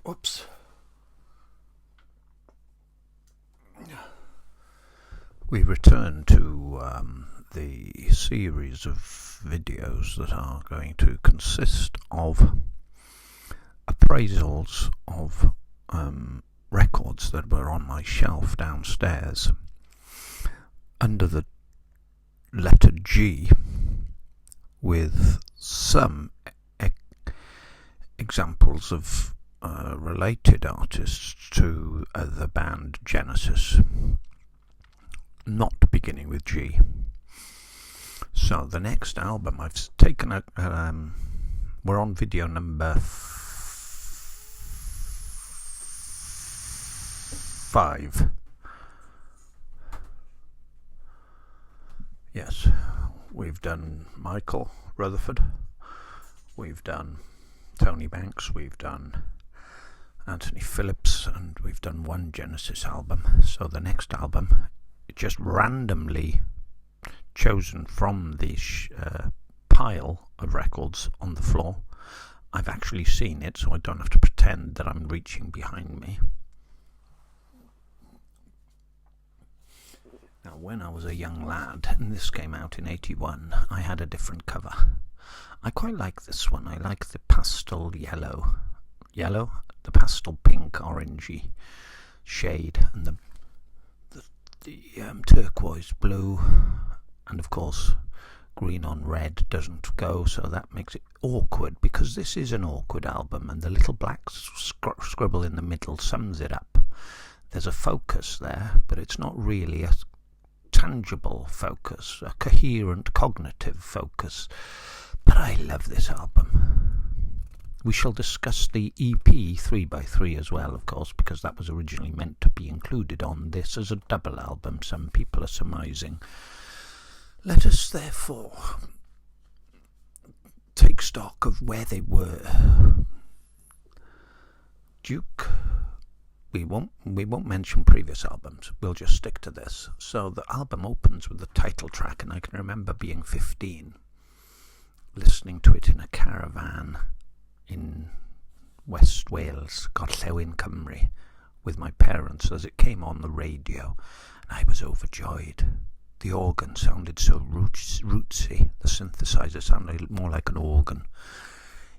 Whoops. We return to the series of videos that are going to consist of appraisals of records that were on my shelf downstairs under the letter G, with some examples of related artists to the band Genesis, not beginning with G. So the next album I've taken we're on video number 5. Yes, we've done Michael Rutherford, we've done Tony Banks, we've done Anthony Phillips, and we've done one Genesis album. So the next album, just randomly chosen from the pile of records on the floor. I've actually seen it, so I don't have to pretend that I'm reaching behind me. Now, when I was a young lad, and this came out in 81, I had a different cover. I quite like this one. I like the pastel yellow, the pastel pink, orangey shade, and the turquoise blue, and of course green on red doesn't go, so that makes it awkward, because this is an awkward album, and the little black scribble in the middle sums it up. There's a focus there, but it's not really a tangible focus, a coherent cognitive focus. But I love this album. We shall discuss the EP 3x3 as well, of course, because that was originally meant to be included on this as a double album, some people are surmising. Let us therefore take stock of where they were. Duke, we won't mention previous albums, we'll just stick to this. So the album opens with the title track, and I can remember being 15, listening to it in a caravan in West Wales, Gorllewin, Cymru, with my parents as it came on the radio, and I was overjoyed. The organ sounded so rootsy, the synthesizer sounded more like an organ,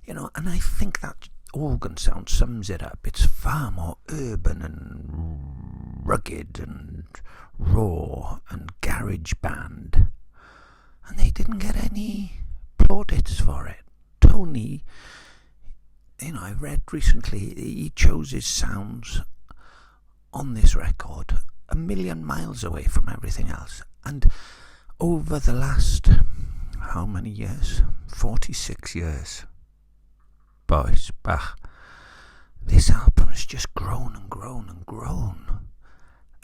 and I think that organ sound sums it up. It's far more urban and rugged and raw and garage band, and they didn't get any plaudits for it. Tony, I read recently he chose his sounds on this record a million miles away from everything else, and over the last, how many years? 46 years. Boys, bah, this album has just grown and grown and grown,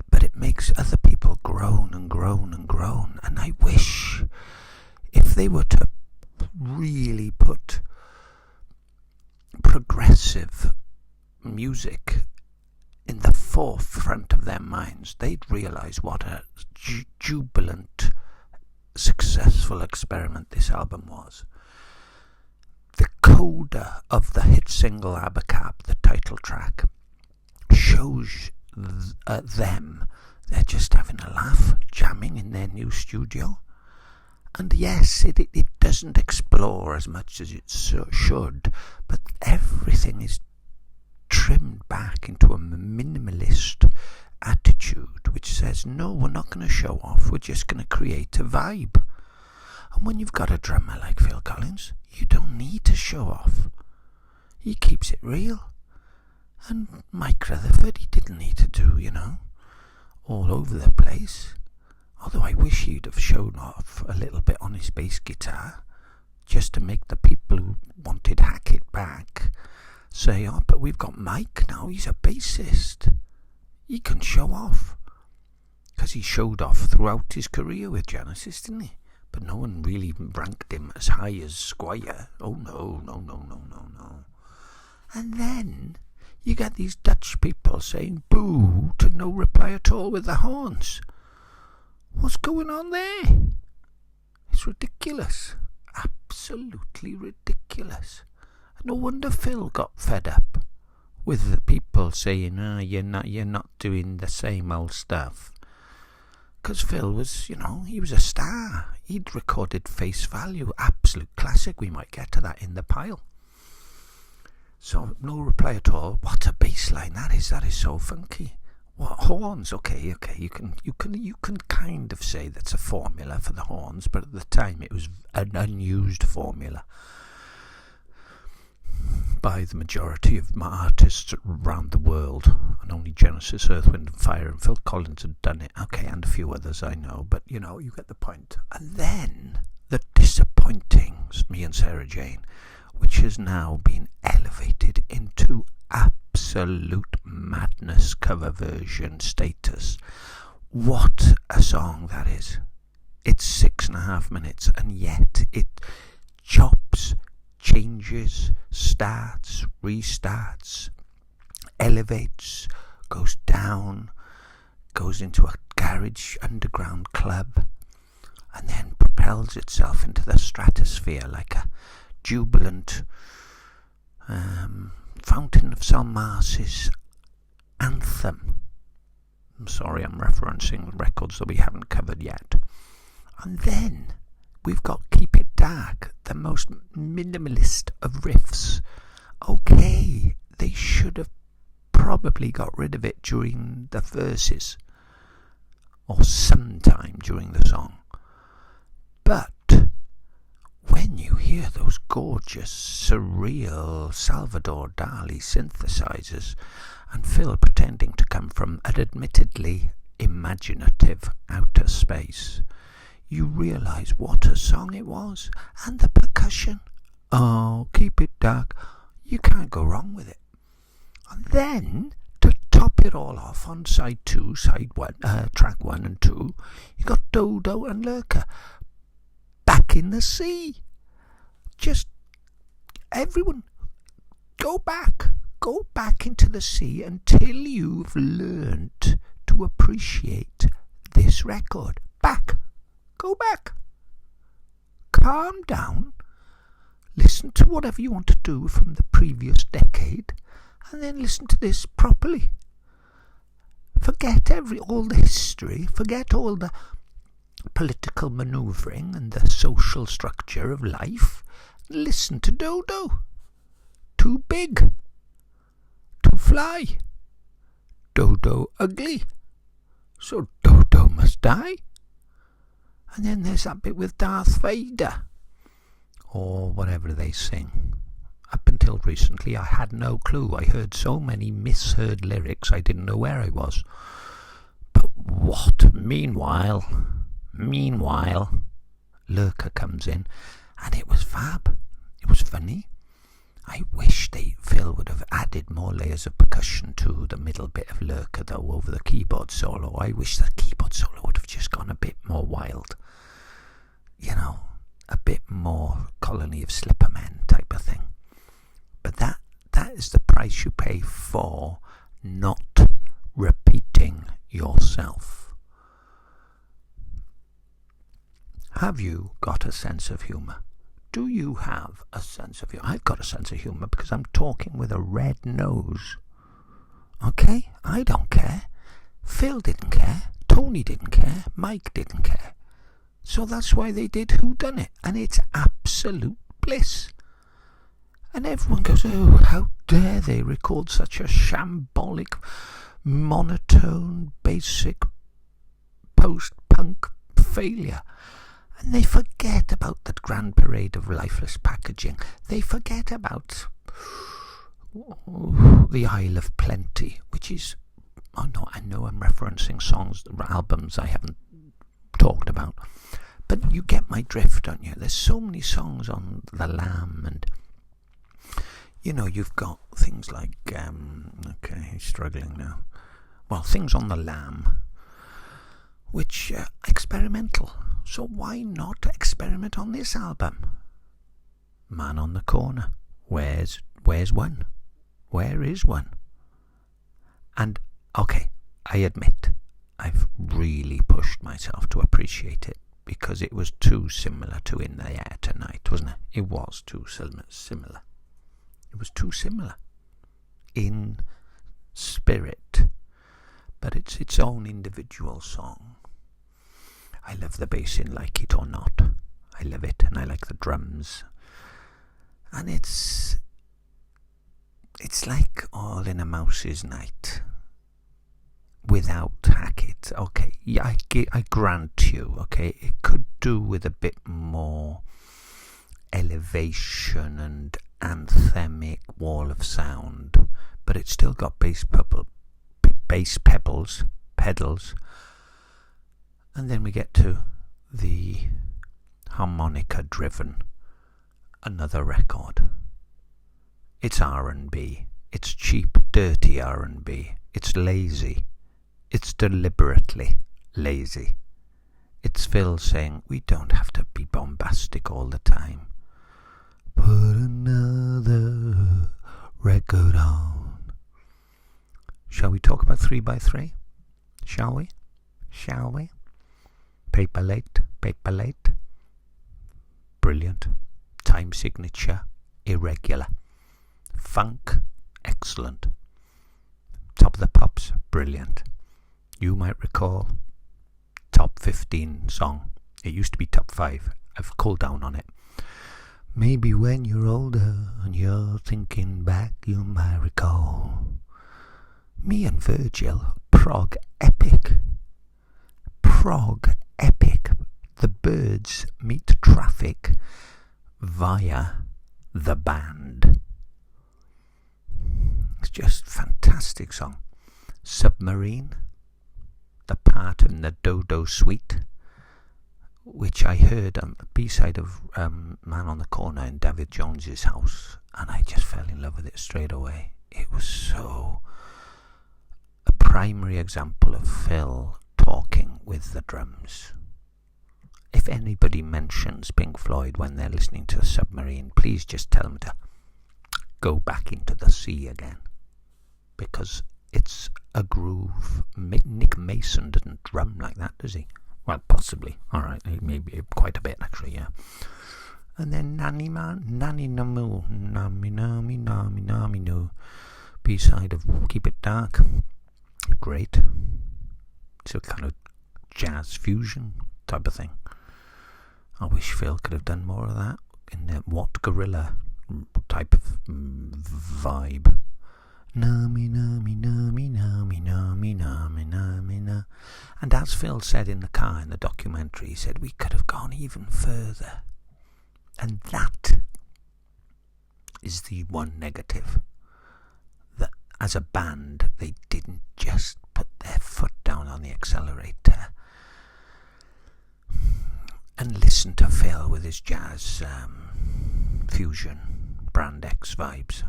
but it makes other people groan and groan and groan, and I wish if they were to really put progressive music in the forefront of their minds, they'd realise what a jubilant, successful experiment this album was. The coda of the hit single Abacab, the title track, shows them. They're just having a laugh, jamming in their new studio. And yes, it doesn't explore as much as it should, but everything is trimmed back into a minimalist attitude which says, no, we're not going to show off, we're just going to create a vibe. And when you've got a drummer like Phil Collins, you don't need to show off. He keeps it real. And Mike Rutherford, he didn't need to do, all over the place. Although I wish he'd have shown off a little bit on his bass guitar, just to make the people who wanted Hackett back say, oh, but we've got Mike now, he's a bassist. He can show off. Because he showed off throughout his career with Genesis, didn't he? But no one really ranked him as high as Squire. Oh, no. And then you get these Dutch people saying boo to No Reply at All with the horns. What's going on there? It's ridiculous. Absolutely ridiculous. No wonder Phil got fed up with the people saying, you're not doing the same old stuff. Because Phil was, he was a star. He'd recorded Face Value, absolute classic. We might get to that in the pile. So no reply at all. What a bass line that is! That is so funky. What horns? Okay. You can kind of say that's a formula for the horns, but at the time it was an unused formula by the majority of my artists around the world, and only Genesis, Earth, Wind and Fire and Phil Collins had done it. Okay, and a few others I know, but you get the point. And then the disappointing Me and Sarah Jane, which has now been elevated into absolute madness cover version status. What a song that is. It's 6.5 minutes, and yet it chops, changes, starts, restarts, elevates, goes down, goes into a garage underground club, and then propels itself into the stratosphere like a jubilant Fountain of Salmas's anthem. I'm sorry, I'm referencing records that we haven't covered yet. And then we've got Keep It Dark, the most minimalist of riffs. Okay, they should have probably got rid of it during the verses or sometime during the song. But when you hear those gorgeous, surreal Salvador Dali synthesizers and Phil pretending to come from an admittedly imaginative outer space, you realize what a song it was. And the percussion, Keep It Dark, you can't go wrong with it. And then, to top it all off, on track 1 and 2, you got Dodo and Lurker back in the sea. Just everyone, go back into the sea until you've learned to appreciate this record. Go back, calm down, listen to whatever you want to do from the previous decade, and then listen to this properly. Forget all the history, forget all the political manoeuvring and the social structure of life. Listen to Dodo. Too big to fly. Dodo ugly. So Dodo must die. And then there's that bit with Darth Vader, or whatever they sing. Up until recently I had no clue. I heard so many misheard lyrics I didn't know where I was. But what? Meanwhile, Lurker comes in, and it was fab. It was funny. I wish Phil would have added more layers of percussion to the middle bit of Lurker, though, over the keyboard solo. I wish the keyboard solo would have just gone a bit more wild. A bit more Colony of Slippermen type of thing. But that is the price you pay for not repeating yourself. Have you got a sense of humour? Do you have a sense of humour? I've got a sense of humour because I'm talking with a red nose. Okay? I don't care. Phil didn't care. Tony didn't care. Mike didn't care. So that's why they did Whodunit, and it's absolute bliss. And everyone goes, oh, how dare they record such a shambolic, monotone, basic, post-punk failure. And they forget about that grand parade of lifeless packaging. They forget about the Isle of Plenty, which is, I know I'm referencing albums I haven't talked about. But you get my drift, don't you? There's so many songs on The Lamb, and you've got things like he's struggling now. Well, things on The Lamb, which are experimental. So why not experiment on this album? Man on the Corner. Where's one? Where is one? And okay, I admit I've really pushed myself to appreciate it, because it was too similar to In the Air Tonight, wasn't it? It was too similar. It was too similar. in spirit, but it's its own individual song. I love the bass in Like It or Not. I love it, and I like the drums. And it's like All in a Mouse's Night without Hackett. Okay, yeah, I grant you, okay, it could do with a bit more elevation and anthemic wall of sound, but it's still got bass pedals, and then we get to the harmonica driven, another record. It's R&B, it's cheap, dirty R&B, it's lazy, it's deliberately lazy. It's Phil saying, we don't have to be bombastic all the time. Put another record on. Shall we talk about 3x3? Shall we? Paper late. Brilliant. Time signature, irregular. Funk, excellent. Top of the Pops, brilliant. You might recall, top 15 song. It used to be top 5. I've cooled down on it. Maybe when you're older and you're thinking back, you might recall me and Virgil, prog epic. The Birds meet traffic via the band. It's just fantastic song. Submarine, the part in the Dodo Suite, which I heard on the B-side of Man on the Corner in David Jones's house, and I just fell in love with it straight away. It was so a primary example of Phil talking with the drums. If anybody mentions Pink Floyd when they're listening to Submarine, please just tell them to go back into the sea again, because it's a groove. Nick Mason didn't drum like that, does he? Well, possibly. Alright, maybe quite a bit actually, yeah. And then Nanny Namu, Nami No, B-side of Keep It Dark. Great. It's a kind of jazz fusion type of thing. I wish Phil could have done more of that in the What Gorilla type of vibe. Nami. And as Phil said in the car in the documentary, he said we could have gone even further. And that is the one negative. That as a band, they didn't just put their foot down on the accelerator and listen to Phil with his jazz fusion, Brand X vibes.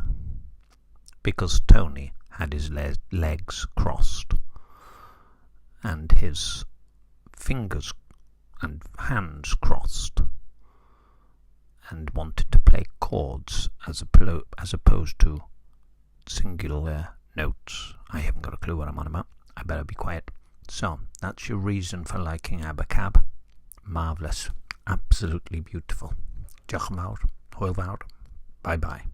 Because Tony had his legs crossed and his fingers and hands crossed and wanted to play chords as opposed to singular notes. I haven't got a clue what I'm on about. I better be quiet. So, that's your reason for liking Abacab. Marvellous. Absolutely beautiful. Diolch yn fawr. Hwyl fawr. Bye bye.